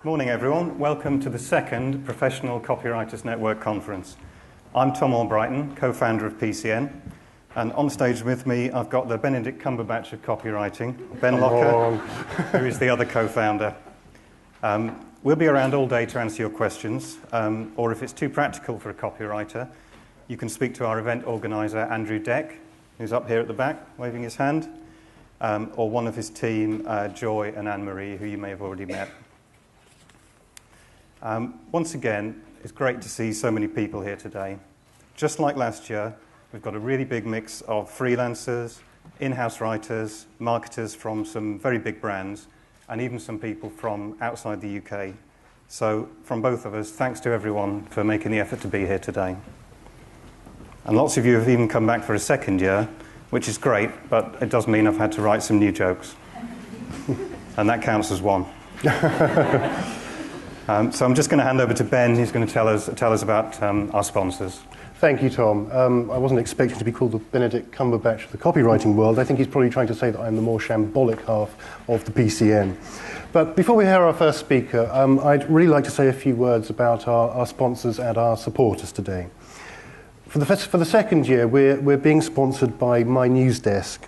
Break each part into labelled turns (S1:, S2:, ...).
S1: Morning everyone, welcome to the second Professional Copywriters Network Conference. I'm Tom Albrighton, co-founder of PCN, and on stage with me I've got the Benedict Cumberbatch of copywriting, Ben Locker, who is the other co-founder. We'll be around all day to answer your questions, or if it's too practical for a copywriter, you can speak to our event organizer Andrew Deck, who's up here at the back waving his hand, or one of his team, Joy and Anne-Marie, who you may have already met. Once again, it's great to see so many people here today. Just like last year, we've got a really big mix of freelancers, in-house writers, marketers from some very big brands, and even some people from outside the UK. So from both of us, thanks to everyone for making the effort to be here today. And lots of you have even come back for a second year, which is great, but it does mean I've had to write some new jokes. And that counts as one. So I'm just going to hand over to Ben, who's going to tell us about our sponsors.
S2: Thank you, Tom. I wasn't expecting to be called the Benedict Cumberbatch of the copywriting world. I think he's probably trying to say that I'm the more shambolic half of the PCN. But before we hear our first speaker, I'd really like to say a few words about our sponsors and our supporters today. For the second year, we're being sponsored by My News Desk.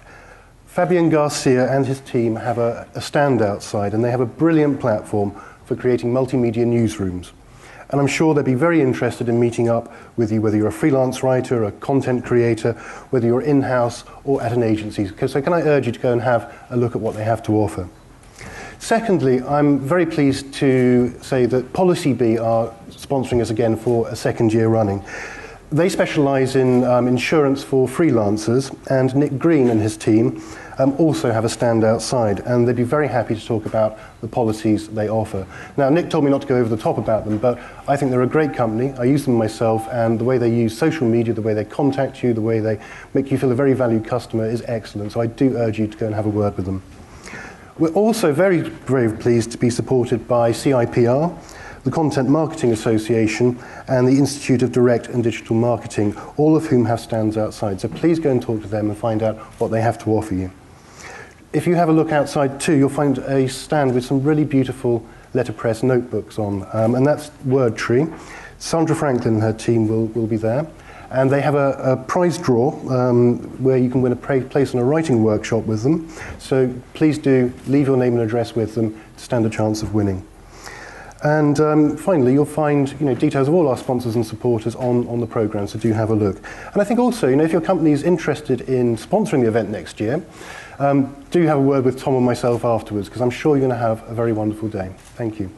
S2: Fabian Garcia and his team have a stand outside, and they have a brilliant platform for creating multimedia newsrooms. And I'm sure they'd be very interested in meeting up with you, whether you're a freelance writer, a content creator, whether you're in-house or at an agency. So can I urge you to go and have a look at what they have to offer? Secondly, I'm very pleased to say that Policy Bee are sponsoring us again for a second year running. They specialise in insurance for freelancers, and Nick Green and his team also have a stand outside, and they'd be very happy to talk about the policies they offer. Now, Nick told me not to go over the top about them, but I think they're a great company. I use them myself, and the way they use social media, the way they contact you, the way they make you feel a very valued customer is excellent, so I do urge you to go and have a word with them. We're also very, very pleased to be supported by CIPR, the Content Marketing Association, and the Institute of Direct and Digital Marketing, all of whom have stands outside. So please go and talk to them and find out what they have to offer you. If you have a look outside too, you'll find a stand with some really beautiful letterpress notebooks on, and that's Wordtree. Sandra Franklin and her team will be there. And they have a prize draw where you can win a place on a writing workshop with them. So please do leave your name and address with them to stand a chance of winning. And finally, you'll find details of all our sponsors and supporters on the programme, so do have a look. And I think also, if your company is interested in sponsoring the event next year, do have a word with Tom and myself afterwards, because I'm sure you're going to have a very wonderful day. Thank you.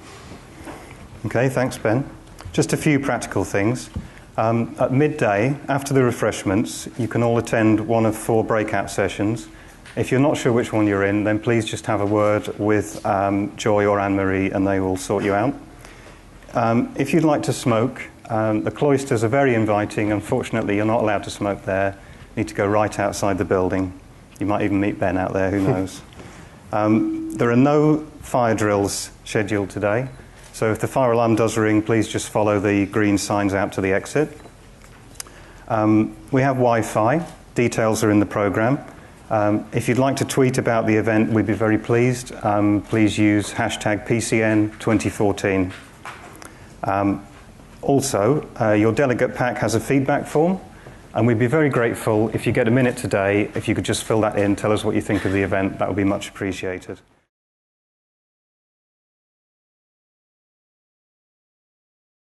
S1: Okay, thanks, Ben. Just a few practical things. At midday, after the refreshments, you can all attend one of 4 breakout sessions. If you're not sure which one you're in, then please just have a word with Joy or Anne-Marie and they will sort you out. If you'd like to smoke, the cloisters are very inviting. Unfortunately, you're not allowed to smoke there. You need to go right outside the building. You might even meet Ben out there, who knows. There are no fire drills scheduled today. So if the fire alarm does ring, please just follow the green signs out to the exit. We have Wi-Fi. Details are in the programme. If you'd like to tweet about the event, we'd be very pleased. Please use hashtag PCN2014. Also, your delegate pack has a feedback form, and we'd be very grateful if you get a minute today, if you could just fill that in, tell us what you think of the event. That would be much appreciated.